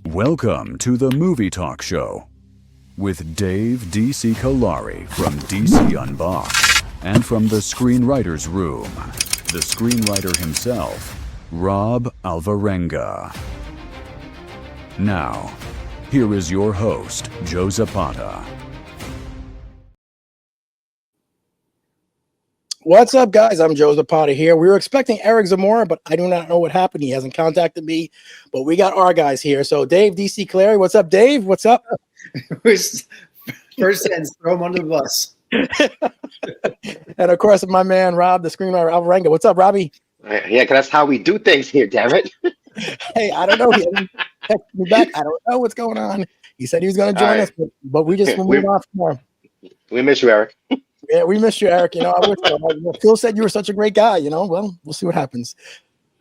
Welcome to the Movie Talk Show with Dave D.C. Kalari from DC Unboxed and from the Screenwriter's Room, the screenwriter himself, Rob Alvarenga. Now, here is your host, Joe Zapata. What's up, guys? I'm Joe Zapata here. We were expecting Eric Zamora, but I do not know what happened. He hasn't contacted me, but we got our guys here. So Dave, DC Clary, what's up, Dave? What's up? First sentence, throw him under the bus. And of course, my man, Rob, the screenwriter, Alvarenga. What's up, Robbie? Yeah, because that's how we do things here, damn it. Hey, I don't know. He hasn't texted me back. I don't know what's going on. He said he was going to join us, but we just moved on from more. We miss you, Eric. Yeah, we missed you, Eric. I wish Phil said you were such a great guy. Well, we'll see what happens.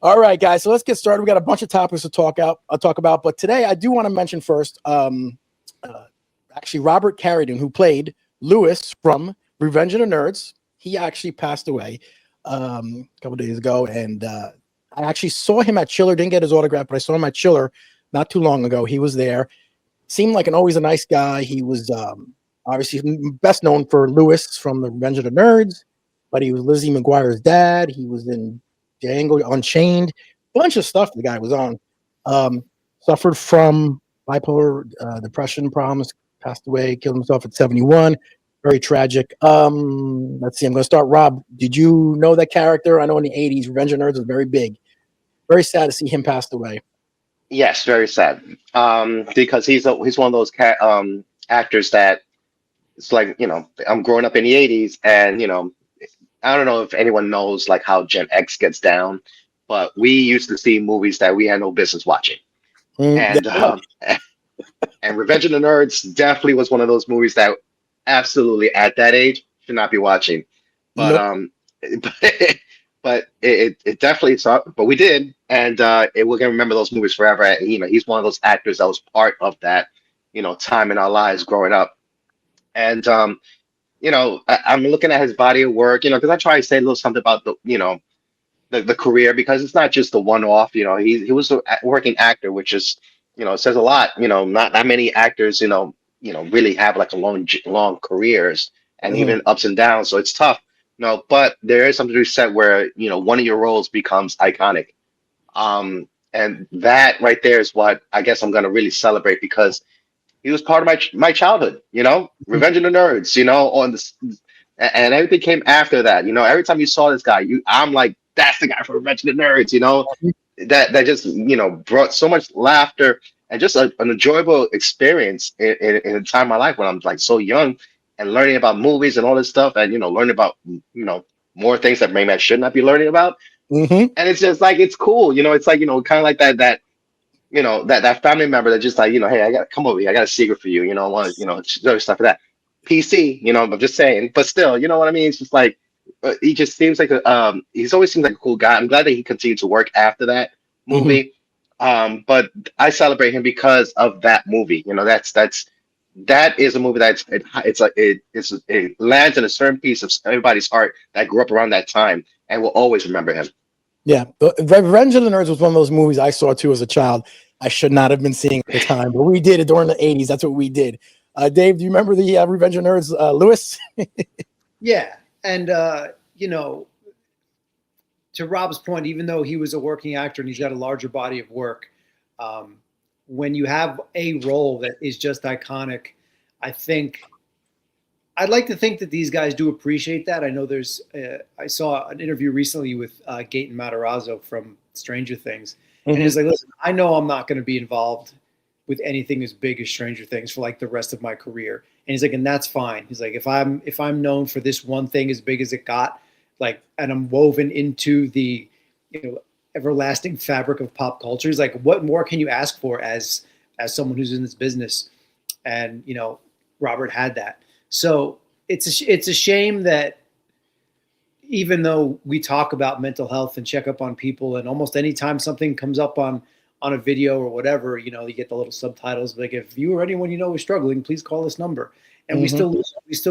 All right, guys. So let's get started. We got a bunch of topics to talk about, but today I do want to mention first, actually, Robert Carradine, who played Lewis from Revenge of the Nerds. He actually passed away a couple days ago, and I actually saw him at Chiller. Didn't get his autograph, but I saw him at Chiller not too long ago. He was there. Seemed like always a nice guy. He was obviously best known for Lewis from the Revenge of the Nerds, but he was Lizzie McGuire's dad. He was in Django Unchained, bunch of stuff the guy was on. Suffered from bipolar depression problems, passed away, killed himself at 71. Very tragic. Let's see, I'm going to start. Rob, did you know that character? I know in the 80s, Revenge of the Nerds was very big. Very sad to see him passed away. Yes, very sad. Because he's one of those actors that it's like, I'm growing up in the 80s, and I don't know if anyone knows like how Gen X gets down, but we used to see movies that we had no business watching. And Revenge of the Nerds definitely was one of those movies that absolutely at that age should not be watching. But but it definitely sucked. But we did, and we're gonna remember those movies forever. And, he's one of those actors that was part of that time in our lives growing up. And I'm looking at his body of work, because I try to say a little something about the career, because it's not just the one-off. He was a working actor, which is says a lot. Not that many actors really have like a long careers, and even ups and downs. So it's tough. But there is something to be said where one of your roles becomes iconic. And that right there is what I guess I'm gonna really celebrate, because he was part of my childhood, Revenge of the Nerds, on this, and everything came after that. Every time you saw this guy, I'm like, that's the guy from Revenge of the Nerds, that just brought so much laughter and just an enjoyable experience in a time of my life when I'm like so young and learning about movies and all this stuff, and learning about more things that maybe I should not be learning about. And it's just like, it's cool, it's like kind of like that that family member that just like, hey, I gotta come over here, I got a secret for you, I want to stuff like that. PC, I'm just saying, but still, you know what I mean? It's just like he just seems like he's always seemed like a cool guy. I'm glad that he continued to work after that movie. But I celebrate him because of that movie. That is a movie it lands in a certain piece of everybody's heart that grew up around that time and will always remember him. Yeah, Revenge of the Nerds was one of those movies I saw too as a child. I should not have been seeing at the time, but we did it during the 80s. That's what we did. Dave, do you remember the Revenge of the Nerds, Lewis? Yeah, and to Rob's point, even though he was a working actor and he's got a larger body of work, when you have a role that is just iconic, I'd like to think that these guys do appreciate that. I know I saw an interview recently with Gaten Matarazzo from Stranger Things. And he's like, listen, I know I'm not going to be involved with anything as big as Stranger Things for like the rest of my career. And he's like, and that's fine. He's like, if I'm known for this one thing as big as it got, like, and I'm woven into the, everlasting fabric of pop culture, he's like, what more can you ask for as someone who's in this business? And, Robert had that. So it's a shame that even though we talk about mental health and check up on people, and almost anytime something comes up on a video or whatever, you get the little subtitles like, if you or anyone is struggling, please call this number. And we still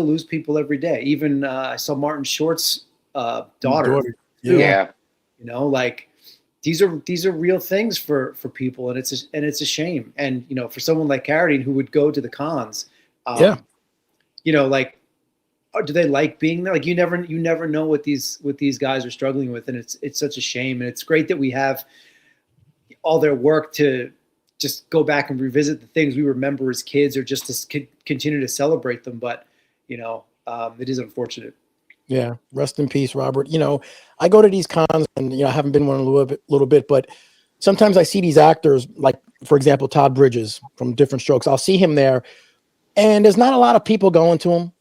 lose people every day. Even I saw Martin Short's daughter. Yeah. these are real things for people, and it's a shame. And for someone like Carradine who would go to the cons, Yeah. like, do they like being there? Like, you never know what these guys are struggling with, and it's such a shame. And it's great that we have all their work to just go back and revisit the things we remember as kids, or just to continue to celebrate them. But it is unfortunate. Yeah, rest in peace, Robert. I go to these cons, and I haven't been one in a little bit, but sometimes I see these actors, like for example, Todd Bridges from Different Strokes. I'll see him there, and there's not a lot of people going to him,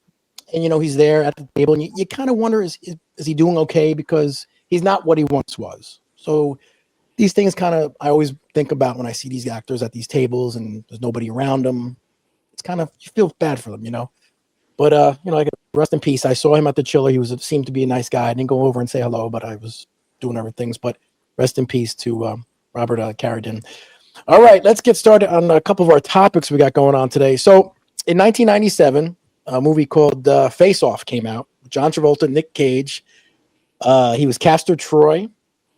and he's there at the table, and you kind of wonder, is he doing okay, because he's not what he once was. So these things I always think about when I see these actors at these tables and there's nobody around them. It's you feel bad for them, But like, rest in peace. I saw him at the Chiller. He seemed to be a nice guy. I didn't go over and say hello, but I was doing other things. But rest in peace to Robert Carradine. All right, let's get started on a couple of our topics we got going on today. So in 1997, a movie called Face Off came out. John Travolta, Nick Cage. He was Castor Troy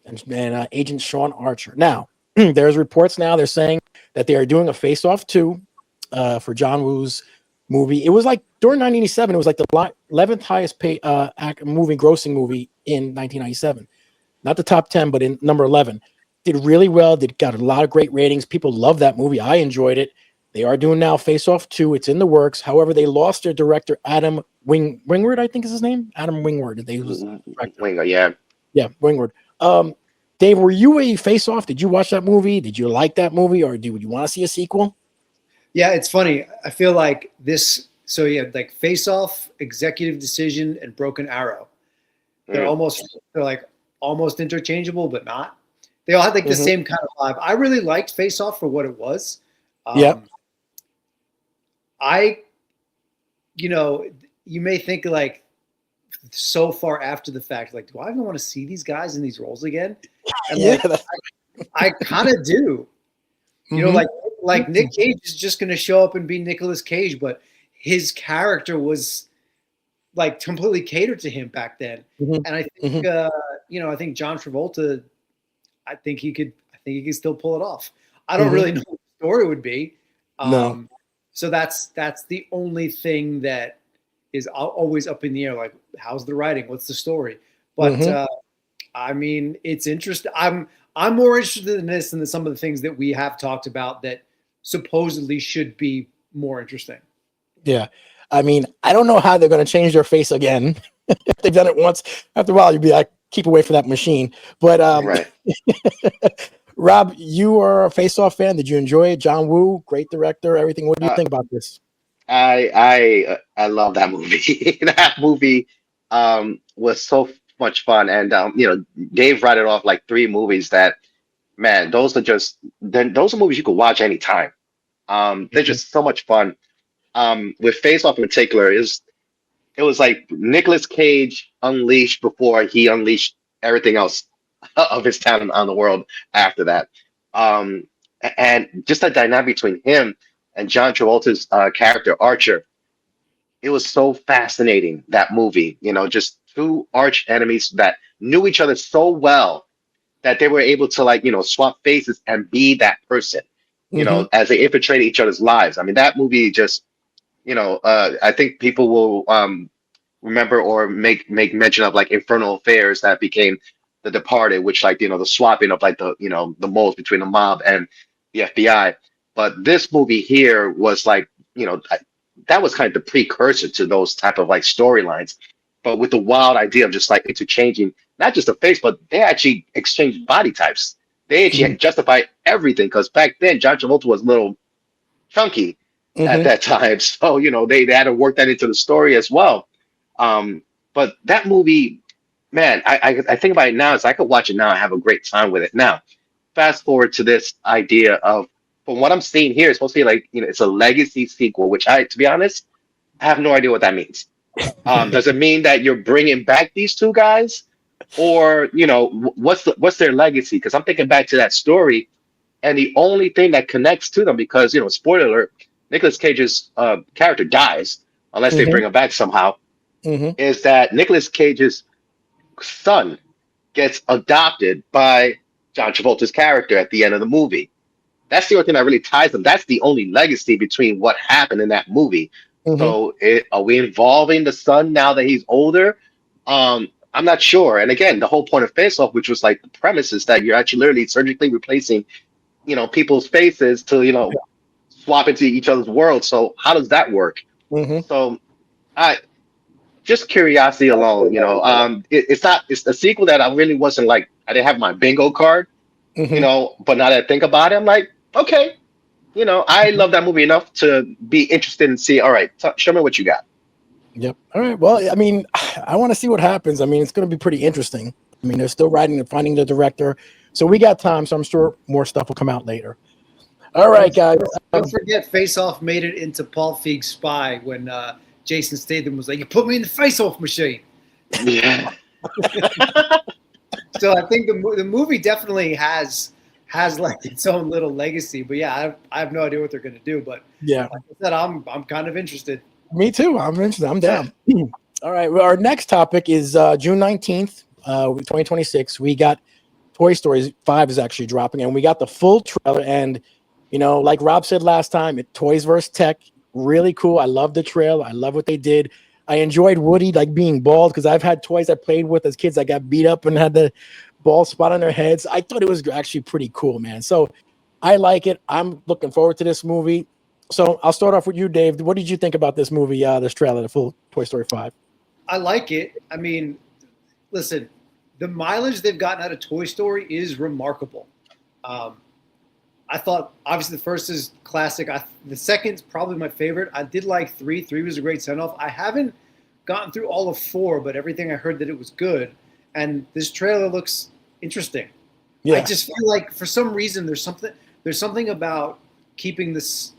and Agent Sean Archer. Now, there's reports now. They're saying that they are doing a Face Off 2 for John Woo's movie. It was like during 1987, it was like the 11th highest paid grossing movie in 1997. Not the top 10, but in number 11. Did really well. Got a lot of great ratings. People love that movie. I enjoyed it. They are doing now Face Off 2. It's in the works. However, they lost their director, Adam Wingard, I think is his name. Adam Wingard. Wingard, yeah. Yeah, Wingard. Dave, were you a Face Off? Did you watch that movie? Did you like that movie, or do you want to see a sequel? Yeah, it's funny. I feel like this. So yeah, like Face Off, Executive Decision, and Broken Arrow. They're almost interchangeable, but not. They all had like the same kind of vibe. I really liked Face Off for what it was. You may think like so far after the fact, like, do I even want to see these guys in these roles again? And I kind of do. Like Nick Cage is just going to show up and be Nicolas Cage, but his character was like completely catered to him back then. And I think, I think John Travolta, I think he could still pull it off. I don't really know what the story would be. No. So that's the only thing that is always up in the air. Like, how's the writing? What's the story? But I mean, it's interesting. I'm more interested in this than some of the things that we have talked about that supposedly should be more interesting. Yeah. I mean, I don't know how they're going to change their face again. If they've done it once, after a while, you'd be like, keep away from that machine. But Right. Rob, you are a Face Off fan. Did you enjoy it? John Woo, great director, everything. What do you think about this? I love that movie. That movie was so much fun, and Dave rattled off like 3 movies that, man, those are movies you could watch anytime. They're just so much fun. With Face Off in particular, it was like Nicolas Cage unleashed before he unleashed everything else of his talent on the world after that. And just that dynamic between him and John Travolta's character Archer, it was so fascinating, that movie. Just 2 arch enemies that knew each other so well that they were able to swap faces and be that person, as they infiltrated each other's lives. I mean, that movie just, I think people will remember or make mention of like Infernal Affairs that became The Departed, which the swapping of like the molds between the mob and the FBI. But this movie here was like, that was kind of the precursor to those type of like storylines, but with the wild idea of just like interchanging not just the face, but they actually exchanged body types. They actually justified everything, because back then John Travolta was a little chunky at that time, so they had to work that into the story as well. But that movie, man, I think about it now, I could watch it now and have a great time with it. Now, fast forward to this idea of, from what I'm seeing here, it's supposed to be like, it's a legacy sequel, which to be honest, I have no idea what that means. Does it mean that you're bringing back these 2 guys, or what's their legacy? Because I'm thinking back to that story, and the only thing that connects to them, because spoiler alert, Nicolas Cage's character dies unless they bring him back somehow, is that Nicolas Cage's son gets adopted by John Travolta's character at the end of the movie. That's the only thing that really ties them. That's the only legacy between what happened in that movie. Hmm. So are we involving the son now that he's older? I'm not sure. And again, the whole point of Face Off, which was like the premise, is that you're actually literally surgically replacing, people's faces to, swap into each other's world. So how does that work? Hmm. So I just curiosity alone, it's a sequel that I really wasn't like, I didn't have my bingo card, Hmm. but now that I think about it, I'm like, okay, I love that movie enough to be interested and see, all right, show me what you got. Yep. All right. Well, I mean, I want to see what happens. I mean, it's going to be pretty interesting. I mean, they're still writing and finding the director, so we got time. So I'm sure more stuff will come out later. All right, guys. Don't forget, Face Off made it into Paul Feig's Spy when Jason Statham was like, "You put me in the Face Off machine." Yeah. So I think the movie definitely has like its own little legacy. But yeah, I have no idea what they're going to do. But Yeah, like I said, I'm kind of interested. me too. I'm interested. I'm down. All right. Well, our next topic is June 19th, 2026. We got Toy Story 5 is actually dropping, and we got the full trailer. And like Rob said last time, Toys vs. Tech, really cool. I love the trailer. I love what they did. I enjoyed Woody like being bald because I've had toys I played with as kids that got beat up and had the bald spot on their heads. I thought it was actually pretty cool, man. So I like it. I'm looking forward to this movie. So I'll start off with you, Dave. What did you think about this movie, this trailer, the full Toy Story 5? I like it. I mean, listen, the mileage they've gotten out of Toy Story is remarkable. I thought obviously the first is classic. The second's probably my favorite. I did like 3. 3 was a great send off. I haven't gotten through all of 4, but everything I heard that it was good. And this trailer looks interesting. Yeah. I just feel like for some reason there's something about keeping this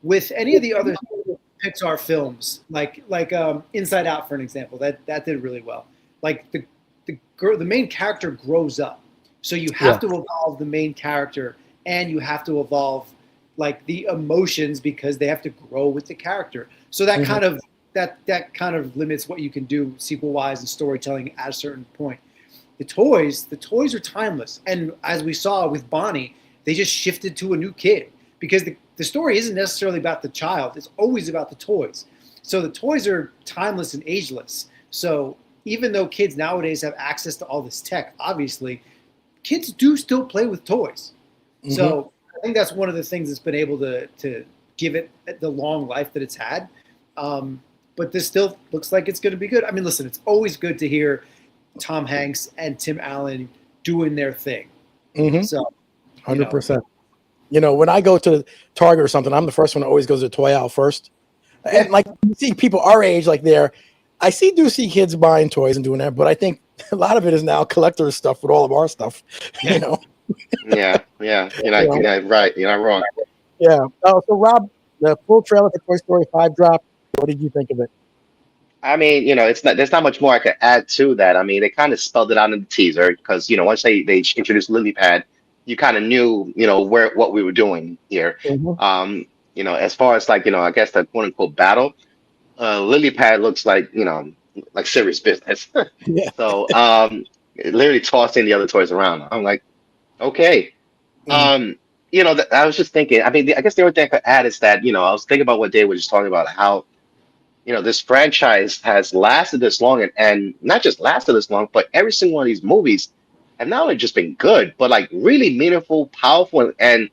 with any of the other Pixar films, like Inside Out, for an example, that did really well. Like the main character grows up, so you have to evolve the main character, and you have to evolve like the emotions because they have to grow with the character. So that kind of that kind of limits what you can do sequel wise and storytelling at a certain point. The toys are timeless, and as we saw with Bonnie, they just shifted to a new kid because the story isn't necessarily about the child. It's always about the toys. So the toys are timeless and ageless. So even though kids nowadays have access to all this tech, obviously, kids do still play with toys. Mm-hmm. So I think that's one of the things that's been able to give it the long life that it's had. But this still looks like it's going to be good. I mean, listen, it's always good to hear Tom Hanks and Tim Allen doing their thing. Mm-hmm. So 100%. When I go to Target or something, I'm the first one that always goes to the toy aisle first. Yeah. And like you see people our age, like I do see kids buying toys and doing that, but I think a lot of it is now collector stuff with all of our stuff. Yeah. Yeah. You're not right. You're not wrong. Yeah. So Rob, the full trailer for Toy Story 5 dropped. What did you think of it? I mean, there's not much more I could add to that. I mean, they kind of spelled it out in the teaser because, once they introduced Lily Pad, you kind of knew, what we were doing here. Mm-hmm. As far as like, I guess that quote unquote battle, Lily Pad looks like, like serious business. Yeah. So, literally tossing the other toys around. I'm like, okay. Mm-hmm. I was just thinking, I mean, I guess the only thing I could add is that, I was thinking about what Dave was just talking about, how, this franchise has lasted this long and not just lasted this long, but every single one of these movies have not only just been good, but like really meaningful, powerful, and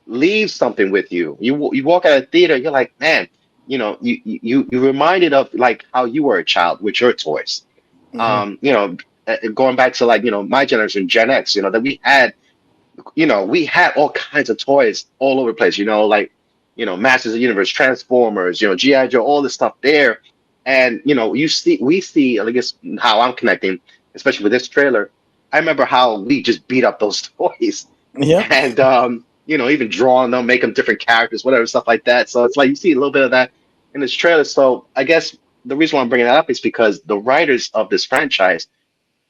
leave something with you. You walk out of the theater, you're like, man, you reminded of like how you were a child with your toys. Mm-hmm. Going back to like, my generation, Gen X, that we had all kinds of toys all over the place, like, Masters of the Universe, Transformers, G.I. Joe, all this stuff there. And, we see, I guess how I'm connecting, especially with this trailer. I remember how we just beat up those toys. Yeah. And, even drawing them, make them different characters, whatever, stuff like that. So it's like you see a little bit of that in this trailer. So I guess the reason why I'm bringing that up is because the writers of this franchise,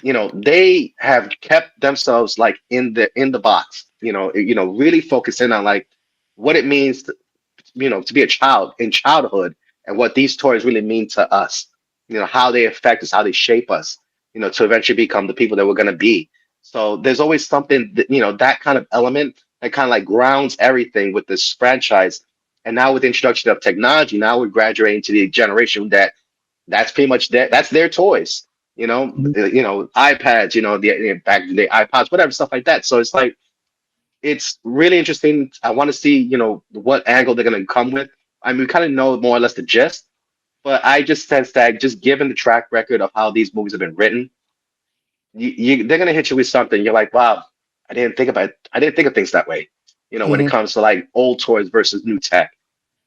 they have kept themselves like in the box, really focusing on like what it means to be a child in childhood and what these toys really mean to us, how they affect us, how they shape us, to eventually become the people that we're going to be. So there's always something that, that kind of element that kind of like grounds everything with this franchise. And now with the introduction of technology, now we're graduating to the generation that's pretty much that's their toys. Mhm. iPads, back in the day, iPods, whatever, stuff like that. So it's like it's really interesting. I want to see, what angle they're gonna come with. I mean, we kind of know more or less the gist, but I just sense that just given the track record of how these movies have been written, they're gonna hit you with something. You're like, wow, I didn't think of things that way. When it Mhm. comes to like old toys versus new tech.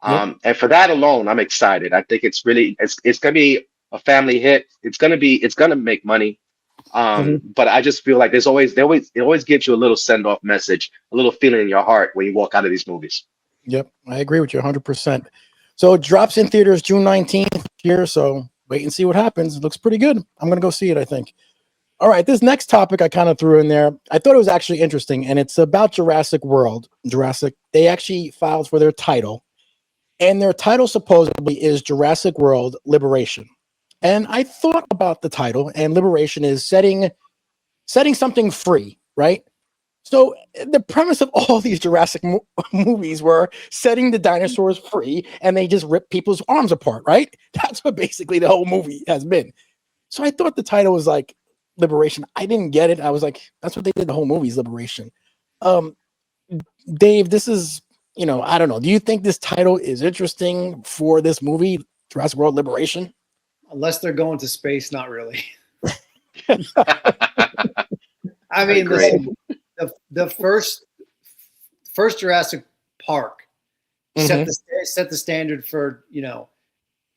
Yep. And for that alone, I'm excited. I think it's gonna be a family hit. It's gonna make money. Mhm. But I just feel like it always gives you a little send off message, a little feeling in your heart when you walk out of these movies. Yep. I agree with you 100%. So it drops in theaters June 19th here. So wait and see what happens. It looks pretty good. I'm going to go see it, I think. All right. This next topic I kind of threw in there. I thought it was actually interesting, and it's about Jurassic World. They actually filed for their title, and their title supposedly is Jurassic World Liberation. And I thought about the title, and liberation is setting something free, right? So the premise of all these Jurassic movies were setting the dinosaurs free, and they just rip people's arms apart, right? That's what basically the whole movie has been. So I thought the title was like Liberation. I didn't get it. I was like, that's what they did the whole movie is Liberation. Um, Dave, this is, I don't know. Do you think this title is interesting for this movie, Jurassic World Liberation? Unless they're going to space, not really. I I mean, agree. listen, the first Jurassic Park Mhm. set the standard for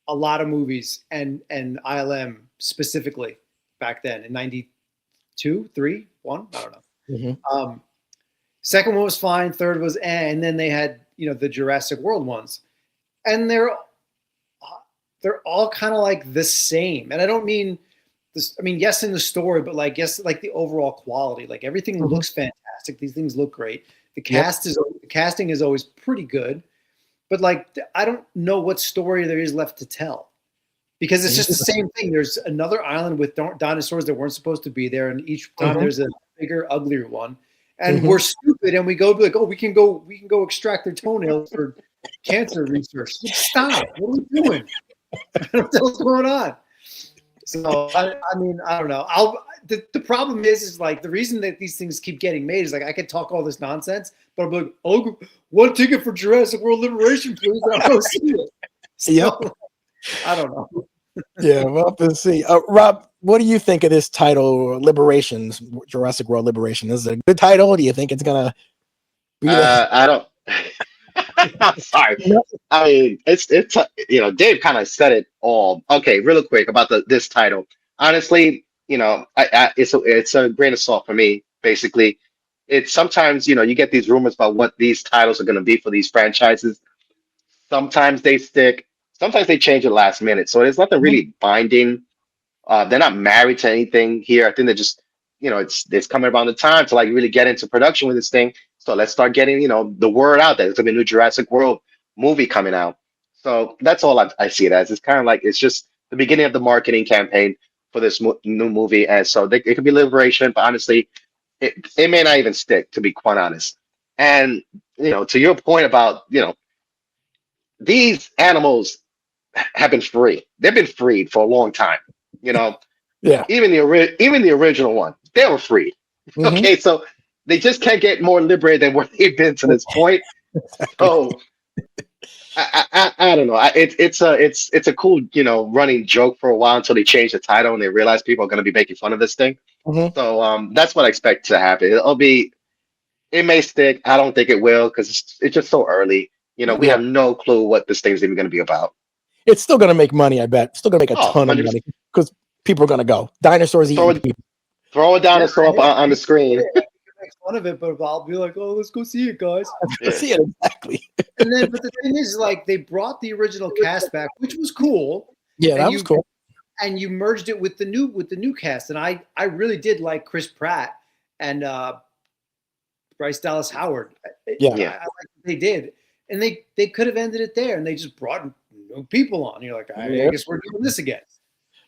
a lot of movies and ILM specifically back then in 92, 3, 1, I don't know. Mhm. Second one was fine, third was and then they had the Jurassic World ones, and they're all kind of like the same. And I don't mean this. I mean, yes, in the story, but like yes, like the overall quality. Like everything Mhm. looks fantastic. These things look great. The Yep. casting is always pretty good, but like I don't know what story there is left to tell because it's just the same thing. There's another island with dinosaurs that weren't supposed to be there, and each time Mhm. there's a bigger, uglier one. And Mhm. we're stupid, and we go like, oh, we can go extract their toenails for cancer research. Stop! What are we doing? What the hell's going on? So I mean, I don't know. The problem is like the reason that these things keep getting made is like I could talk all this nonsense, but I'm like, oh, one ticket for Jurassic World Liberation, please, and I'll go see it. So, Yep. I don't know. Yeah, we'll have to see. Rob, what do you think of this title, Liberations, Jurassic World Liberation? Is it a good title? Do you think it's gonna be the? I don't. I'm sorry. Yep. I mean, it's Dave kind of said it all. Okay, real quick about this title. Honestly, it's a grain of salt for me. Basically, it's sometimes you get these rumors about what these titles are going to be for these franchises. Sometimes they stick. Sometimes they change at last minute. So there's nothing really binding. They're not married to anything here. I think they're just, it's coming around the time to like really get into production with this thing. So let's start getting, the word out there. There's gonna be a new Jurassic World movie coming out. So that's all I see it as. It's kind of like it's just the beginning of the marketing campaign for this new movie. And so it could be liberation, but honestly, it may not even stick, to be quite honest. And to your point about these animals have been free. They've been freed for a long time. You know, Yeah. even the original one, they were free. Hmm. Okay, so they just can't get more liberated than where they've been to this point. Exactly. So I don't know. It's a cool running joke for a while until they change the title and they realize people are going to be making fun of this thing. Hmm. So that's what I expect to happen. It may stick. I don't think it will because it's just so early. We Yeah. have no clue what this thing's even going to be about. It's still gonna make money, I bet. Still gonna make a Oh, ton of 100%. money because people are gonna go. Dinosaurs Throw eating it, people. throw a Yeah, dinosaur up on the screen. I make fun of it, but I'll be like, oh, let's go see it, guys. Yeah. See it exactly. And then, but the thing is, like, they brought the original cast back, which was cool, Yeah, and that was cool. you merged it with the new cast, and I really did like Chris Pratt and Bryce Dallas Howard. Yeah. Yeah. I like what they did, and they could have ended it there, and they just brought new people on. You're like, I Yeah. guess we're doing this again.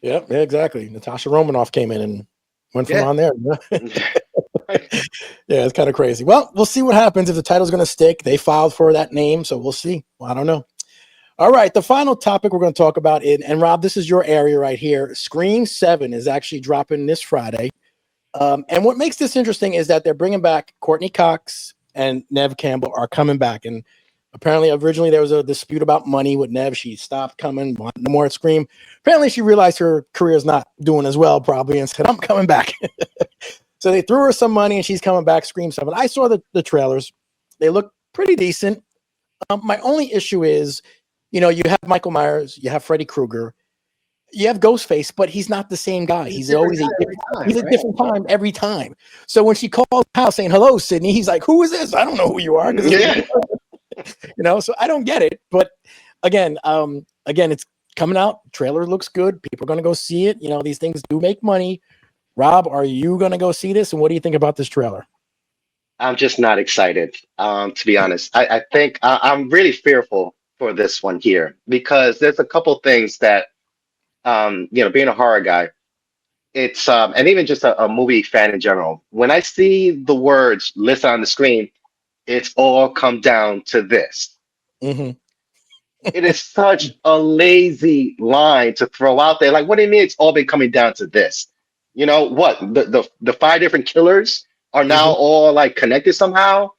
Yeah, exactly. Natasha Romanoff came in and went from Yeah. on there. Yeah, it's kind of crazy. Well, we'll see what happens if the title's going to stick. They filed for that name, so we'll see. Well, I don't know. All right, the final topic we're going to talk about, and Rob, this is your area right here. Scream 7 is actually dropping this Friday. And what makes this interesting is that they're bringing back Courtney Cox and Neve Campbell are coming back. And apparently, originally there was a dispute about money with Neve. She stopped coming, wanted no more at Scream. Apparently, she realized her career is not doing as well, probably, and said, I'm coming back. So they threw her some money, and she's coming back, Scream 7. I saw the trailers. They look pretty decent. My only issue is, you have Michael Myers, you have Freddy Krueger, you have Ghostface, but he's not the same guy. He's always a different time every time. So when she calls the house saying, hello, Sydney, he's like, who is this? I don't know who you are. Yeah. So I don't get it. But again, it's coming out. Trailer looks good. People are going to go see it. These things do make money. Rob, are you going to go see this? And what do you think about this trailer? I'm just not excited, to be honest. I think I'm really fearful for this one here because there's a couple things that, being a horror guy, it's and even just a movie fan in general. When I see the words listed on the screen, it's all come down to this. Mm-hmm. It is such a lazy line to throw out there. Like, what do you mean it's all been coming down to this? What the 5 different killers are now all like connected somehow.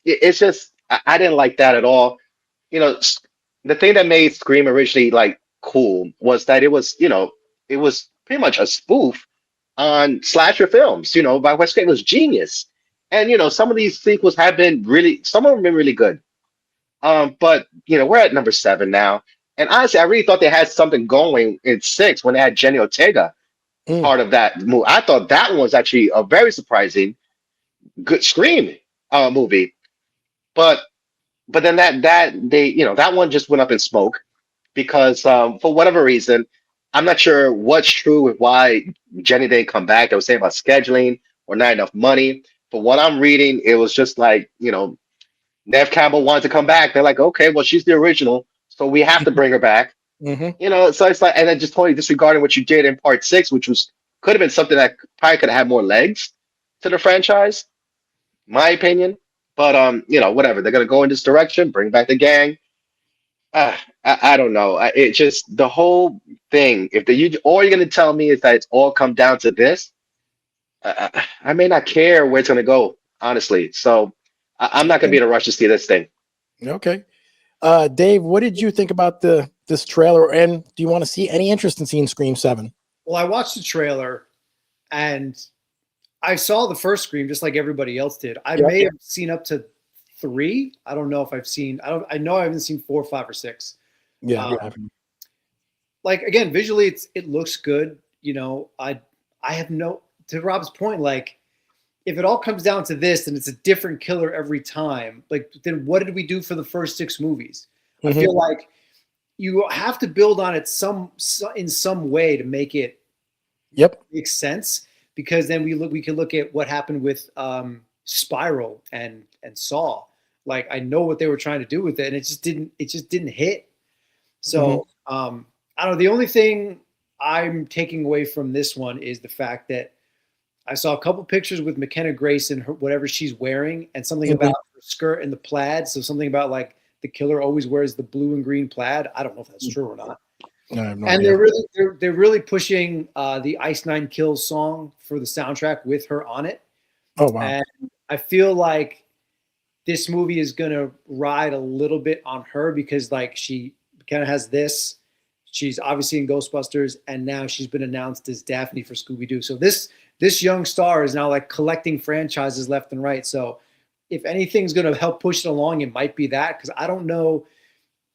It's just I didn't like that at all. The thing that made Scream originally like cool was that it was pretty much a spoof on slasher films. By Wes Craven was genius, and some of these sequels have been some of them have been really good. But we're at number 7 now, and honestly, I really thought they had something going in 6 when they had Jenny Ortega part of that movie. I thought that one was actually a very surprising, good Scream movie, but then that one just went up in smoke because for whatever reason, I'm not sure what's true with why Jenny didn't come back. They were saying about scheduling or not enough money. But what I'm reading, it was just like Neve Campbell wanted to come back. They're like, okay, well, she's the original, so we have to bring her back. So it's like, and then just totally disregarding what you did in part 6, which could have been something that probably could have had more legs to the franchise, my opinion. But whatever. They're gonna go in this direction, bring back the gang. I don't know. It just the whole thing. If all you're gonna tell me is that it's all come down to this, I may not care where it's gonna go, honestly. So I'm not gonna be in a rush to see this thing. Okay. Dave, what did you think about this trailer? And do you want to see any interest in seeing Scream 7? Well, I watched the trailer and I saw the first Scream just like everybody else did. I may have seen up to 3. I don't know if I've seen. I know I haven't seen 4, 5, or 6. Yeah. Like again, visually, it looks good. I have to Rob's point. Like, if it all comes down to this, and it's a different killer every time, like then what did we do for the first 6 movies? I feel like you have to build on it in some way to make it make sense. Because then we can look at what happened with Spiral and Saw. Like I know what they were trying to do with it, and it just didn't hit. So I don't know. The only thing I'm taking away from this one is the fact that I saw a couple pictures with McKenna Grace and whatever she's wearing, and something about her skirt and the plaid. So something about like the killer always wears the blue and green plaid. I don't know if that's true or not. No, I have no and idea. they're really pushing the Ice Nine Kills song for the soundtrack with her on it. Oh wow! And I feel like this movie is gonna ride a little bit on her because like she kind of has this. She's obviously in Ghostbusters, and now she's been announced as Daphne for Scooby-Doo. So this young star is now like collecting franchises left and right. So if anything's gonna help push it along, it might be that, because I don't know.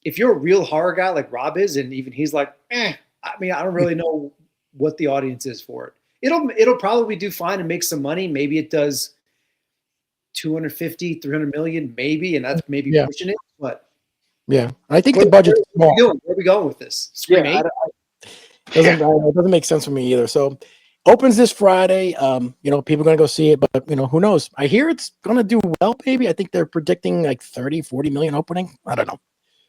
If you're a real horror guy like Rob is, and even he's like, I mean, I don't really know what the audience is for it. It'll probably do fine and make some money. Maybe it does 250, 300 million, maybe, and that's maybe pushing it. But yeah, I think the budget's small. Where are we going with this? Scream 8? It doesn't make sense for me either. So opens this Friday. People are gonna go see it, but who knows? I hear it's gonna do well, maybe. I think they're predicting like 30, 40 million opening. I don't know.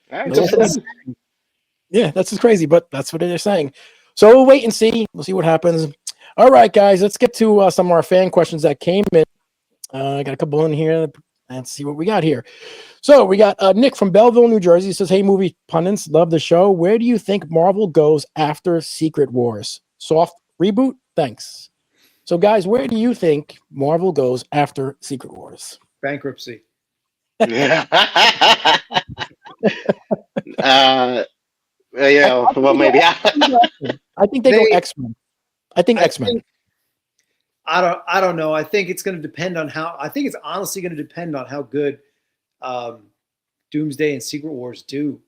Yeah, that's just crazy, but that's what they're saying. So we'll wait and see. We'll see what happens. All right, guys, let's get to some of our fan questions that came in. I got a couple in here. Let's see what we got here. So we got Nick from Belleville, New Jersey. Says, "Hey, movie pundits, love the show. Where do you think Marvel goes after Secret Wars? Soft reboot? Thanks." So, guys, where do you think Marvel goes after Secret Wars? Bankruptcy. Yeah. Well, maybe. I think they go X-Men. I think X-Men. I don't know. I think it's going to depend on how. I think it's honestly going to depend on how good Doomsday and Secret Wars do.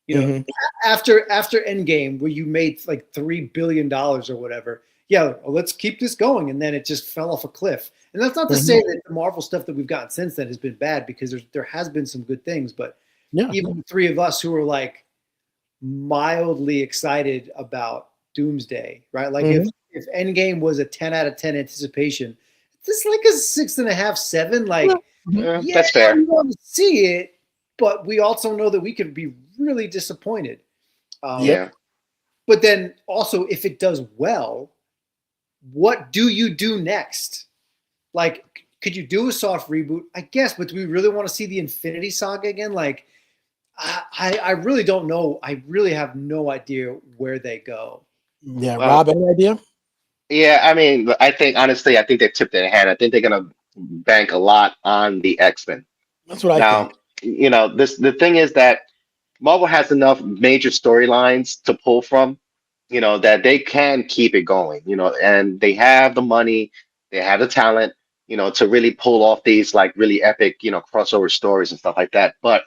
You know, after Endgame, where you made like $3 billion or whatever. Yeah, well, let's keep this going, and then it just fell off a cliff. And that's not to say that the Marvel stuff that we've gotten since then has been bad, because there has been some good things. But even the three of us who were like mildly excited about Doomsday, right? Like if Endgame was a 10 out of 10 anticipation, it's like a 6.5, 7. Like, that's fair. We want to see it, but we also know that we could be really disappointed. But then also, if it does well, what do you do next? Like, could you do a soft reboot? I guess, but do we really want to see the Infinity Saga again? Like, I really don't know. I really have no idea where they go. Yeah, Rob, any idea? Yeah, I mean, honestly, I think they tipped their hand. I think they're gonna bank a lot on the X-Men. That's what I think. You know, the thing is that Marvel has enough major storylines to pull from, you know, that they can keep it going, you know, and they have the money, they have the talent, you know, to really pull off these like really epic, you know, crossover stories and stuff like that. But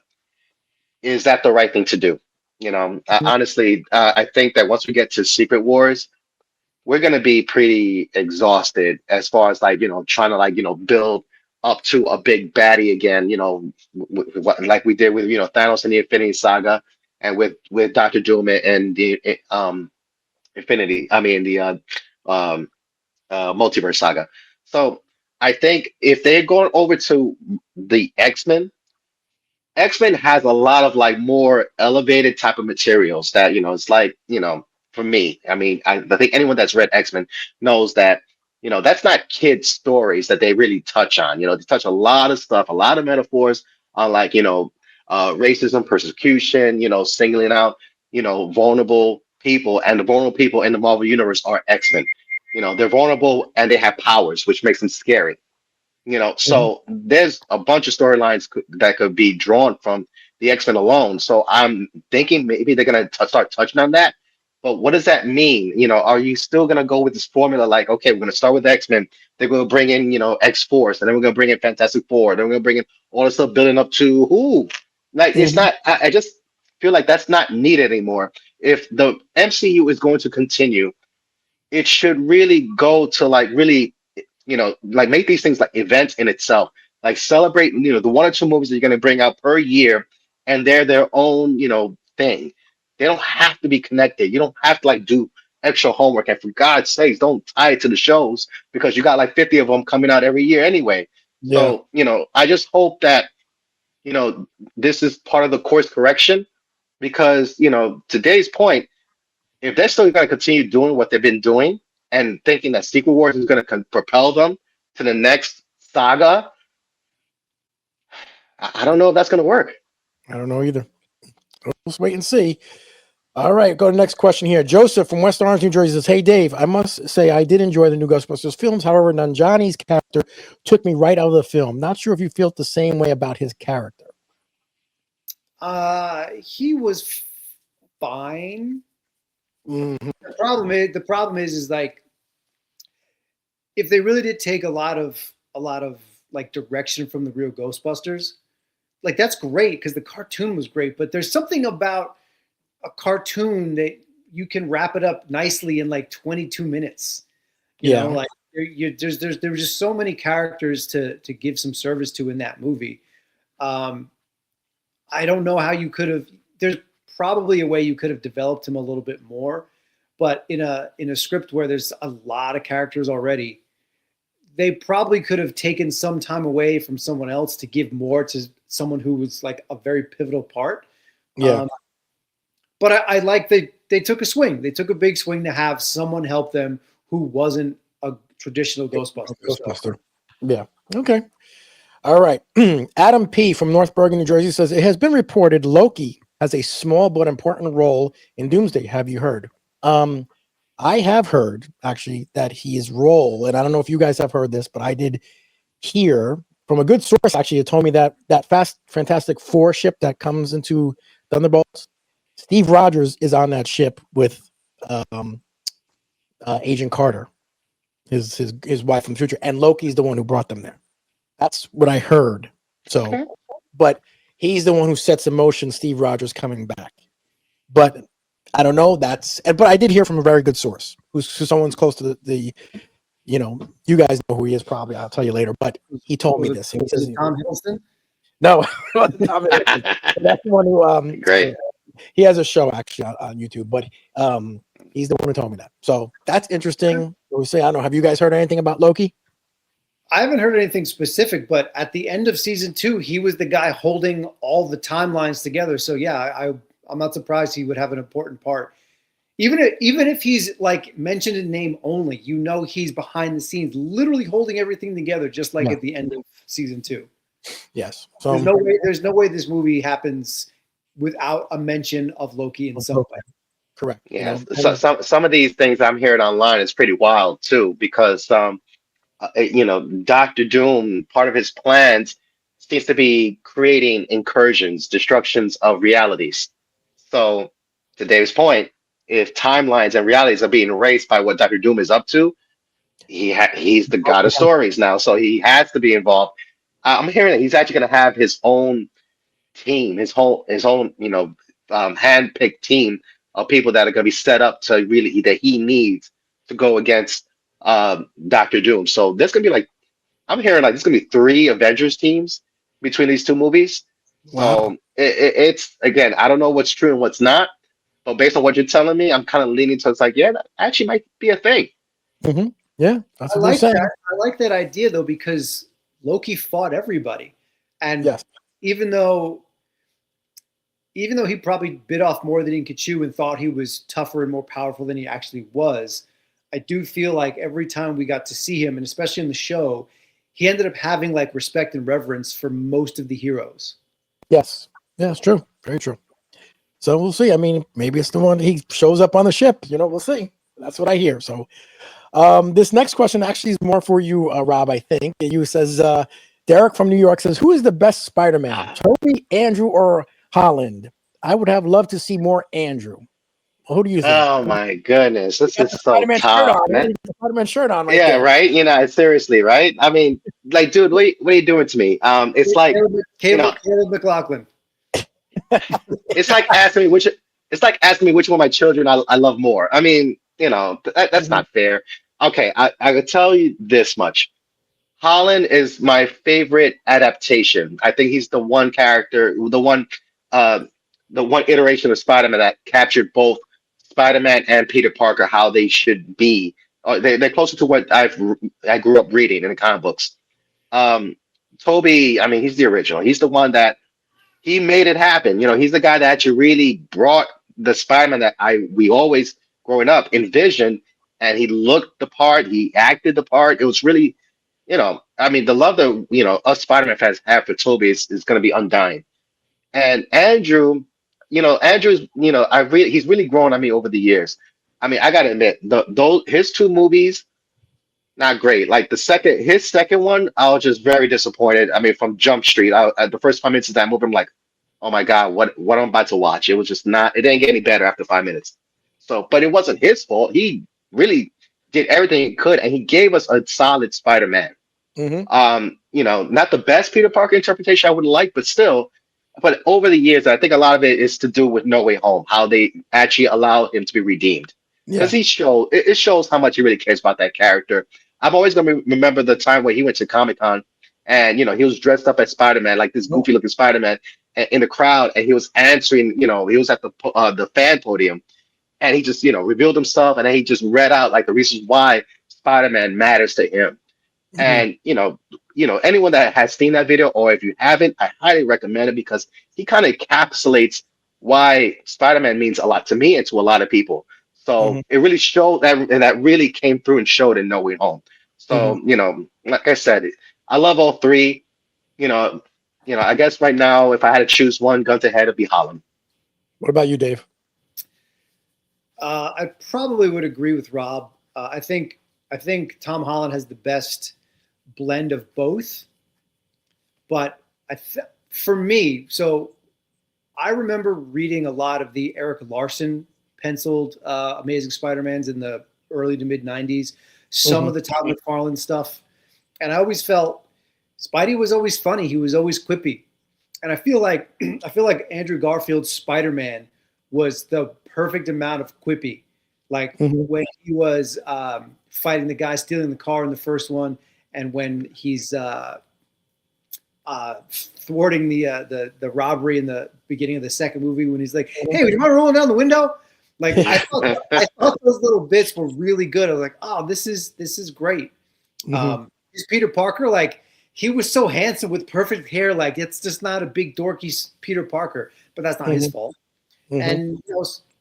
is that the right thing to do? You know, honestly, I think that once we get to Secret Wars, we're gonna be pretty exhausted as far as like, you know, trying to like, you know, build up to a big baddie again, you know, like we did with, you know, Thanos and the Infinity Saga, and with Doctor Doom and the Multiverse Saga. So I think if they're going over to the X-Men, X-Men has a lot of like more elevated type of materials that, you know, it's like, you know, for me, I mean, I think anyone that's read X-Men knows that, you know, that's not kids' stories that they really touch on. You know, they touch a lot of stuff, a lot of metaphors on like, you know, racism, persecution, you know, singling out, you know, vulnerable people, and the vulnerable people in the Marvel universe are X-Men. You know, they're vulnerable and they have powers, which makes them scary. You know, so there's a bunch of storylines that could be drawn from the X-Men alone. So I'm thinking maybe they're gonna start touching on that. But what does that mean? You know, are you still gonna go with this formula? Like, okay, we're gonna start with X-Men. They're gonna bring in, you know, X-Force, and then we're gonna bring in Fantastic Four. Then we're gonna bring in all this stuff building up to who? Like, it's not. I just feel like that's not needed anymore. If the MCU is going to continue, it should really go to like really, you know, like make these things like events in itself. Like celebrate, you know, the 1 or 2 movies that you're going to bring out per year, and they're their own, you know, thing. They don't have to be connected. You don't have to like do extra homework. And for God's sakes, don't tie it to the shows, because you got like 50 of them coming out every year anyway. So, you know, I just hope that, you know, this is part of the course correction, because, you know, today's point, if they're still going to continue doing what they've been doing and thinking that Secret Wars is going to propel them to the next saga, I don't know if that's going to work. I don't know either. Let's wait and see. All right, go to the next question here. Joseph from West Orange, New Jersey says, "Hey, Dave, I must say I did enjoy the new Ghostbusters films. However, Nanjiani's character took me right out of the film. Not sure if you felt the same way about his character." He was fine. Mm-hmm. The problem is like, if they really did take a lot of like direction from the real Ghostbusters, like that's great, because the cartoon was great. But there's something about a cartoon that you can wrap it up nicely in like 22 minutes. You know, like there were just so many characters to give some service to in that movie. I don't know how you could have. There's probably a way you could have developed him a little bit more, but in a script where there's a lot of characters already, they probably could have taken some time away from someone else to give more to someone who was like a very pivotal part. But I like they took a swing. They took a big swing to have someone help them who wasn't a traditional Ghostbuster. Ghostbuster. Yeah. Okay. All right. Adam P. from North Bergen, New Jersey says, it has been reported Loki has a small but important role in Doomsday. Have you heard? I have heard, actually, that his role, and I don't know if you guys have heard this, but I did hear from a good source, actually, it told me that Fantastic Four ship that comes into Thunderbolts, Steve Rogers is on that ship with Agent Carter, his wife from the future, and Loki's the one who brought them there. That's what I heard. So, but he's the one who sets in motion Steve Rogers coming back. But I don't know. But I did hear from a very good source, who's someone's close to the you guys know who he is probably. I'll tell you later. But he told me this. He says, Tom Hiddleston? No, Tom Hiddleston. That's the one who Great. He has a show actually on YouTube, but he's the one who told me that. So that's interesting. What we say, I don't know. Have you guys heard anything about Loki? I haven't heard anything specific, but at the end of season 2, he was the guy holding all the timelines together. So yeah, I'm not surprised he would have an important part. Even if he's like mentioned in name only, he's behind the scenes, literally holding everything together, just like at the end of season 2. Yes. So there's no way this movie happens without a mention of Loki in some way. Correct. Yeah. So some of these things I'm hearing online is pretty wild too, because Doctor Doom, part of his plans seems to be creating incursions, destructions of realities. So, to Dave's point, if timelines and realities are being erased by what Doctor Doom is up to, he's the god of stories now, so he has to be involved. I'm hearing that he's actually going to have his own team, his own hand-picked team of people that are going to be set up to that he needs to go against Doctor Doom. So there's gonna be I'm hearing there's gonna be 3 Avengers teams between these 2 movies. Wow. So it's again, I don't know what's true and what's not, but based on what you're telling me, I'm kind of leaning towards that actually might be a thing. Mm-hmm. Yeah, that's I what like saying. that. I like that idea though, because Loki fought everybody, and yes. even though he probably bit off more than he could chew and thought he was tougher and more powerful than he actually was, I do feel like every time we got to see him, and especially in the show, he ended up having respect and reverence for most of the heroes. Yes. Yeah, it's true. Very true. So we'll see. I mean, maybe it's the one he shows up on the ship. We'll see. That's what I hear. So this next question actually is more for you, Rob, I think. You says, Derek from New York says, who is the best Spider-Man? Tobey, Andrew, or Holland? I would have loved to see more Andrew. Who do you think? Oh my goodness, this is so tough, man. Spider-Man shirt on, Yeah, right. Seriously, right? I mean, dude, what are you doing to me? It's like Caleb McLaughlin. It's like asking me which one of my children I love more. I mean, that's not fair. Okay, I could tell you this much. Holland is my favorite adaptation. I think he's the one character, the one iteration of Spider-Man that captured both Spider-Man and Peter Parker, how they should be. They're closer to what I grew up reading in the comic books. Tobey, I mean, he's the original. He's the one that he made it happen. He's the guy that actually really brought the Spider-Man that we always growing up envisioned, and he looked the part, he acted the part. It was really, I mean, the love that us Spider-Man fans have for Tobey is going to be undying. And Andrew, Andrew's, he's really grown on me over the years. I mean, I gotta admit, his 2 movies, not great. Like his second one, I was just very disappointed. I mean, from Jump Street, the first 5 minutes of that movie, I'm like, oh my God, what I'm about to watch. It was just not. It didn't get any better after 5 minutes. So, but it wasn't his fault. He really did everything he could, and he gave us a solid Spider-Man. Mm-hmm. Not the best Peter Parker interpretation I would like, but still. But over the years, I think a lot of it is to do with No Way Home, how they actually allow him to be redeemed. Because it shows how much he really cares about that character. I'm always going to remember the time when he went to Comic-Con and, he was dressed up as Spider-Man, like this goofy looking Spider-Man in the crowd. And he was answering, he was at the fan podium, and he just, revealed himself. And then he just read out the reasons why Spider-Man matters to him. Mm-hmm. And, anyone that has seen that video, or if you haven't, I highly recommend it, because he kind of encapsulates why Spider-Man means a lot to me and to a lot of people. So it really showed that, and that really came through and showed in No Way Home. So like I said, I love all three. You know, I guess right now, if I had to choose one, gun to head, it'd be Holland. What about you, Dave? I probably would agree with Rob. I think Tom Holland has the best blend of both. But for me, so I remember reading a lot of the Eric Larson penciled Amazing Spider-Mans in the early to mid 90s, some of the Todd McFarlane stuff. And I always felt Spidey was always funny. He was always quippy. And I feel like Andrew Garfield's Spider-Man was the perfect amount of quippy. Like when he was fighting the guy stealing the car in the first one, and when he's thwarting the robbery in the beginning of the second movie, when he's like, "Hey, would you mind rolling down the window?" Like I thought those little bits were really good. I was like, "Oh, this is great." Is Peter Parker, like, he was so handsome with perfect hair. Like, it's just not a big dorky Peter Parker, but that's not his fault. And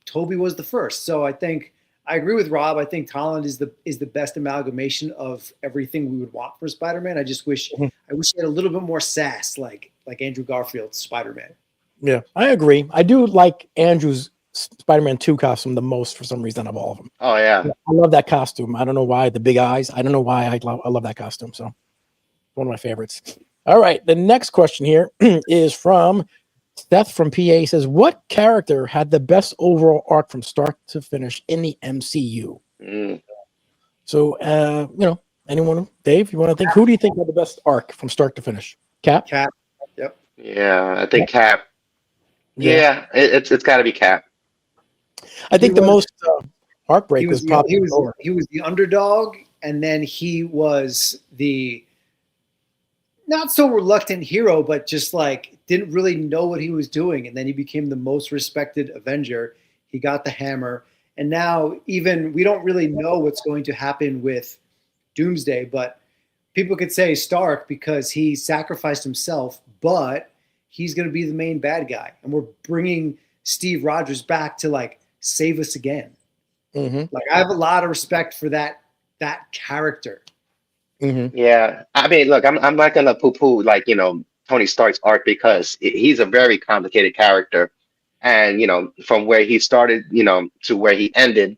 Toby was the first. So I think I agree with Rob. I think Holland is the best amalgamation of everything we would want for Spider-Man. I just wish he had a little bit more sass, like Andrew Garfield's Spider-Man. Yeah, I agree. I do like Andrew's Spider-Man 2 costume the most for some reason of all of them. Oh yeah, I love that costume. I don't know why, the big eyes. I don't know why I love that costume. So one of my favorites. All right, the next question here is from Seth from PA. He says, what character had the best overall arc from start to finish in the MCU? So, anyone? Dave, you want to think? Who do you think had the best arc from start to finish? Cap? Cap. Yep. Yeah, I think Cap. Yeah, it's got to be Cap. I think the most heartbreak was probably he was the underdog, and then he was the not so reluctant hero, but just like didn't really know what he was doing, and then he became the most respected Avenger. He got the hammer, and now even we don't really know what's going to happen with Doomsday, but people could say Stark because he sacrificed himself, but he's going to be the main bad guy, and we're bringing Steve Rogers back to like save us again. Like I have a lot of respect for that character. Yeah, I mean, look, I'm not gonna poo-poo like Tony Stark's arc because he's a very complicated character, and from where he started, to where he ended,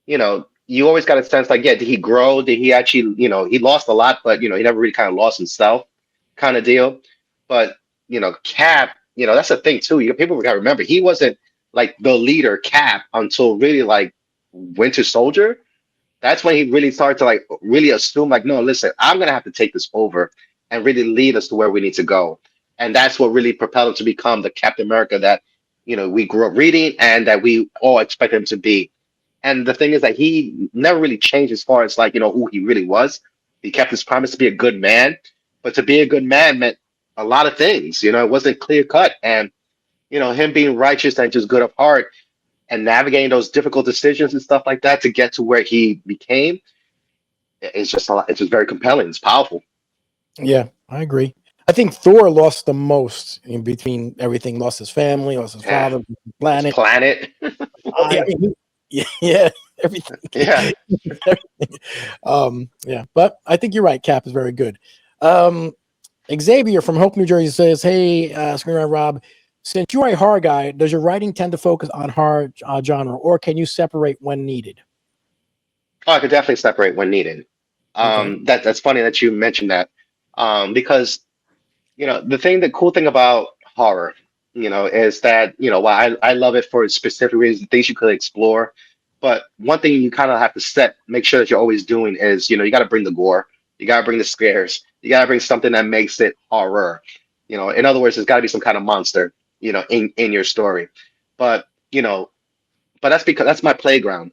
you always got a sense like, yeah, did he grow? Did he actually, he lost a lot, but he never really kind of lost himself, kind of deal. But Cap, that's the thing too. People gotta remember he wasn't like the leader Cap until really like Winter Soldier. That's when he really started to like really assume like, no, listen, I'm gonna have to take this over and really lead us to where we need to go. And that's what really propelled him to become the Captain America that we grew up reading and that we all expect him to be. And the thing is that he never really changed as far as like who he really was. He kept his promise to be a good man, but to be a good man meant a lot of things. It wasn't clear cut, and him being righteous and just good of heart and navigating those difficult decisions and stuff like that to get to where he became, it's just a lot. It's just very compelling. It's powerful. Yeah, I agree. I think Thor lost the most in between everything. Lost his family, lost his father, His planet. Yeah, everything. Yeah. Everything. Yeah, but I think you're right. Cap is very good. Xavier from Hope, New Jersey says, "Hey, screenwriter Rob, since you're a horror guy, does your writing tend to focus on horror genre, or can you separate when needed?" Oh, I could definitely separate when needed. That's funny that you mentioned that, because the cool thing about horror, is that while I love it for specific reasons, things you could explore, but one thing you kind of have to make sure that you're always doing is you got to bring the gore, you got to bring the scares, you got to bring something that makes it horror. In other words, there's got to be some kind of monster, in your story, but that's because that's my playground.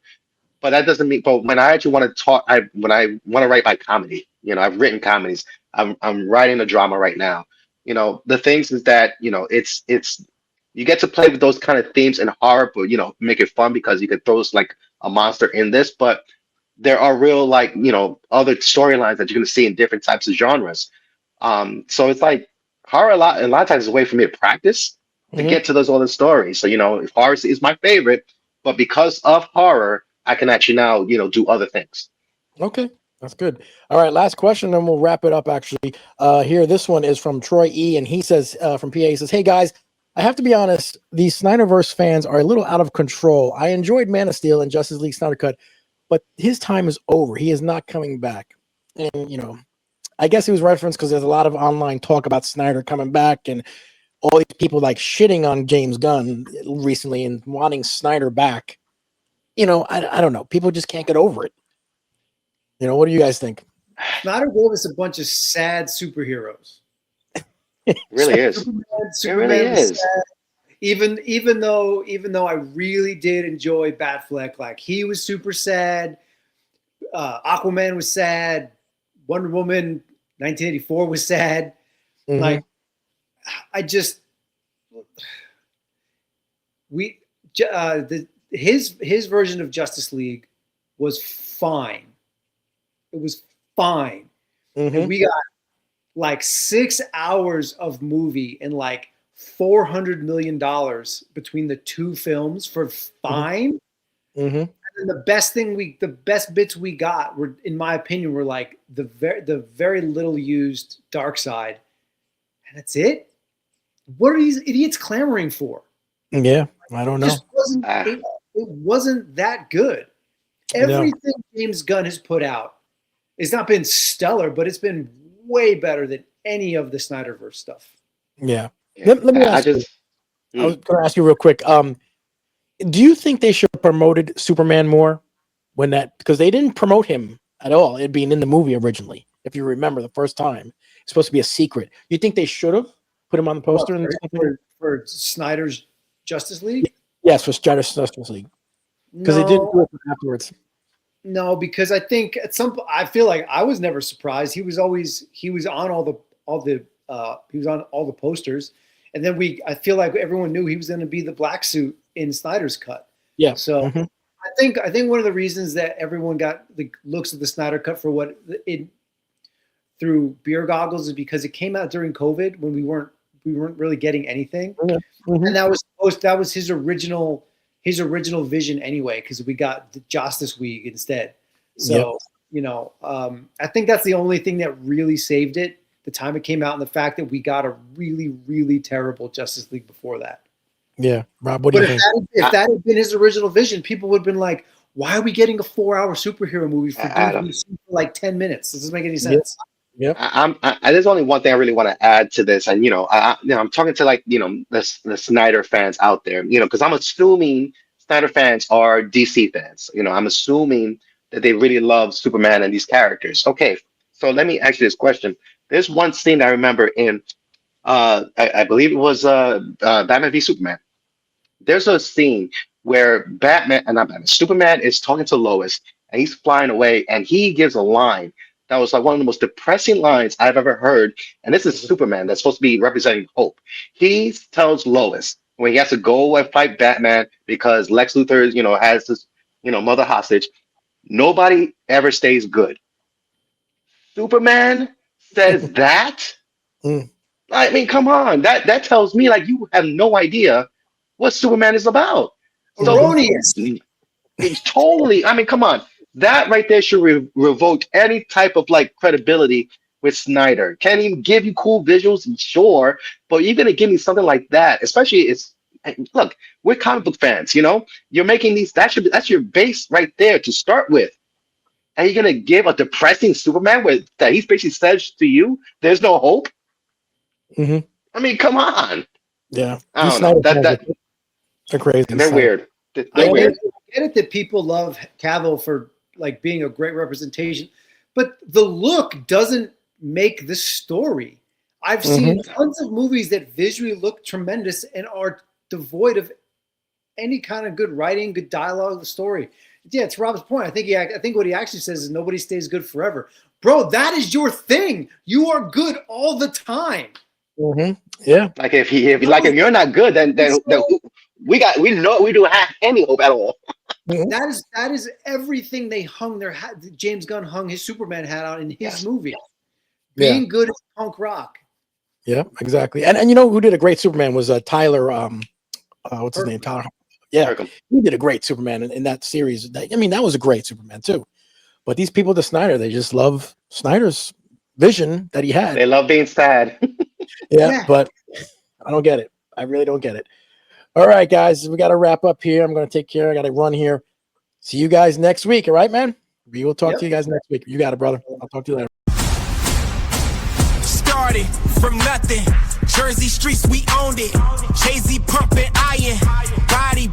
But that doesn't mean. But when I actually want to talk, when I want to write my comedy, I've written comedies. I'm writing a drama right now. The things is that it's you get to play with those kind of themes in horror, but make it fun because you could throw like a monster in this. But there are real like other storylines that you're going to see in different types of genres. So it's like horror a lot of times is a way for me to practice to get to those other stories. So horror is my favorite. but because of horror, I can actually now, do other things. Okay, that's good. All right, last question, and we'll wrap it up. Actually, here, this one is from Troy E, and he says, from PA, he says, "Hey guys, I have to be honest. These Snyderverse fans are a little out of control. I enjoyed Man of Steel and Justice League Snyder Cut, but his time is over. He is not coming back." And I guess he was referenced because there's a lot of online talk about Snyder coming back, and all these people like shitting on James Gunn recently and wanting Snyder back. I don't know. People just can't get over it. What do you guys think? Snyder gave us a bunch of sad superheroes. It really is. Superman really was is. sad. Even though I really did enjoy Batfleck, like he was super sad. Aquaman was sad. Wonder Woman 1984 was sad. Mhm. Like his version of Justice League was fine. It was fine. Mhm. And we got like 6 hours of movie and like $400 million between the two films for fine. Mhm. And the best bits we got were, in my opinion, were like the very little used Dark Side, and that's it. What are these idiots clamoring for? Yeah, I don't know. It wasn't that good. Everything James Gunn has put out, it's not been stellar, but it's been way better than any of the Snyderverse stuff. Yeah. Let me ask you. I was going to ask you real quick. Do you think they should have promoted Superman more because they didn't promote him at all, it being in the movie originally? If you remember the first time, it's supposed to be a secret. You think they should have put him on the poster for Snyder's Justice League? Yes, for Snyder's Justice League, because they didn't do it afterwards. No, because I think I feel like I was never surprised. He was on all the posters, and then I feel like everyone knew he was going to be the black suit in Snyder's cut. Yeah. So I think one of the reasons that everyone got the looks at the Snyder cut for what it through beer goggles is because it came out during COVID when we weren't really getting anything, and that was his original vision anyway, because we got the Justice League instead. So I think that's the only thing that really saved it, the time it came out, and the fact that we got a really, really terrible Justice League before that. Yeah, Rob, what do you think? If that had been his original vision, people would have been like, "Why are we getting a 4-hour superhero movie for like 10 minutes? This doesn't make any sense." Yeah. There's only one thing I really want to add to this, and I'm talking to the Snyder fans out there, because I'm assuming Snyder fans are DC fans. I'm assuming that they really love Superman and these characters. Okay, so let me ask you this question. There's one scene I remember in, I believe it was Batman v Superman. There's a scene where Superman is talking to Lois, and he's flying away, and he gives a line that was like one of the most depressing lines I've ever heard. And this is Superman that's supposed to be representing hope. He tells Lois when he has to go and fight Batman because Lex Luthor, has this, mother hostage. Nobody ever stays good. Superman says that. I mean, come on. That tells me like you have no idea what Superman is about. Erroneous. It's totally. I mean, come on. That right there should revoke any type of credibility with Snyder. Can he give you cool visuals? Sure, but you're gonna give me something like that, especially look, we're comic book fans. You're making these. That's your base right there to start with, and you're gonna give a depressing Superman that he basically says to you, "There's no hope." I mean, come on. Yeah, I don't know. They're crazy. They're weird. I get it that people love Cavill for being a great representation, but the look doesn't make the story. I've seen tons of movies that visually look tremendous and are devoid of any kind of good writing, good dialogue, the story. Yeah, to Rob's point, I think what he actually says is nobody stays good forever. Bro, that is your thing. You are good all the time. Yeah. Like if you're not good, then we don't have any hope at all. That is everything they hung their hat. James Gunn hung his Superman hat on in his movie. Being good is punk rock. Yeah, exactly. And you know who did a great Superman was Tyler. What's his name? Tyler. Yeah, he did a great Superman in that series. I mean, that was a great Superman too. But these people, the Snyder, they just love Snyder's vision that he had. They love being sad. Yeah, but I don't get it. I really don't get it. All right, guys, we got to wrap up here. I'm going to take care. I got to run here. See you guys next week. All right, man? We will talk to you guys next week. You got it, brother. I'll talk to you later. Started from nothing. Jersey streets, we owned it. JZ pumping iron. Body